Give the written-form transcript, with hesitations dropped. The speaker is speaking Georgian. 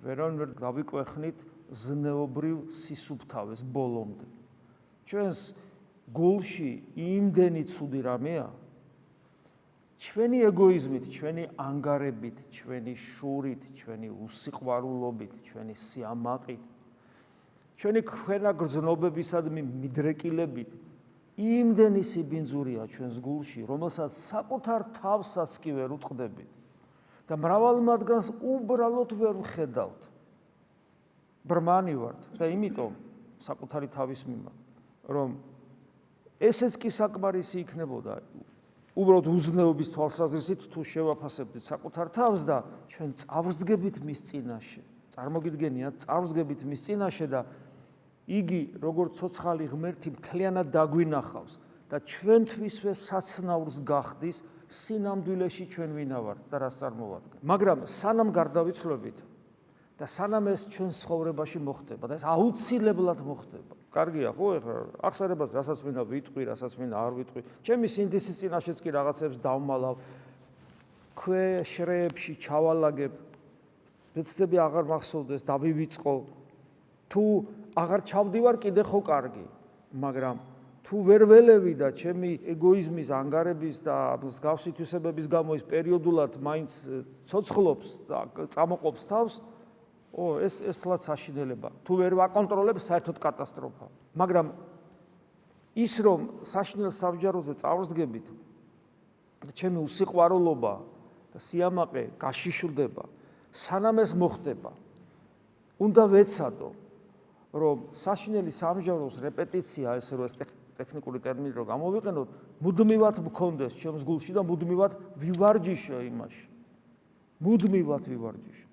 ვერანაირ გავიკვეხნით ზნეობრივ სისუფთავეს ბოლომდე. ჩვენს გულში იმდენი ცუდი რამეა, ჩვენი ეგოიზმით, ჩვენი ანგარებით, ჩვენი შურით, ჩვენი უსიყვარულობით, ჩვენი სიამაყით, ჩვენი ქვენა გრძნობებისადმი მიდრეკილებით იმდენი სიბინძურია ჩვენს გულში, რომელსაც საკუთარ თავსაც კი ვერ უტყდებით და მრავალ მათგანს უბრალოდ ვერ ვხედავთ. ბრმანი ვართ და იმიტომ საკუთარი თავის მიმართ, რომ ესეც კი საკმარისი იქნებოდა უბრალოდ უზნეობის თვალსაზრისით თუ შევაფასებდით საკუთარ თავს და ჩვენ წავსდგებით მის წინაშე. წარმოგიდგენიათ, წავსდგებით მის წინაშე და იგი როგორც ცოცხალი ღმერთი მთლიანად დაგვინახავს და ჩვენთვისვე საცნაურს გახდის სინამდვილეში ჩვენ ვინა ვართ და რას წარმოვადგენ. მაგრამ სანამ გარდავიცვლებით და სანამ ეს ჩვენ ცხოვრებაში მოხდება და ეს აუცილებლად მოხდება. კარგია, ხო, ეხლა ახსენებას რასაც მინდა ვიტყვი, რასაც მინდა არ ვიტყვი. ჩემი სინდისის წინაშეც კი რაღაცებს დავმალავ. ქვეშრეებში ჩავალაგებ. ბეცდები აღარ მახსოვდეს, დავივიწყო. თუ აღარ ჩავდივარ, კიდე ხო კარგი. მაგრამ თუ ვერ ველევი და ჩემი ეგოიზმის, ანგარების და მსგავსი თვისებების გამო ის პერიოდულად მაინც ცოცხლობს და წამოყოფს თავს, ეს თლად საშინელება. თუ ვერ ვაკონტროლებ, საერთოდ კატასტროფა. მაგრამ ის რომ საშინელ სამჯაროზე წავსდგებით და ჩემი უსიყვარულობა და სიამაყე გაშიშვლდება, სანამ ეს მოხდება, უნდა ვეცადო, რომ საშინელი სამჯაროს რეპეტიცია, ესე რომ ეს ტექნიკური ტერმინი რო გამოვიყენოთ, მუდმივად მქონდეს ჩემს გულში და მუდმივად ვივარჯიშო იმაში. მუდმივად ვივარჯიშო.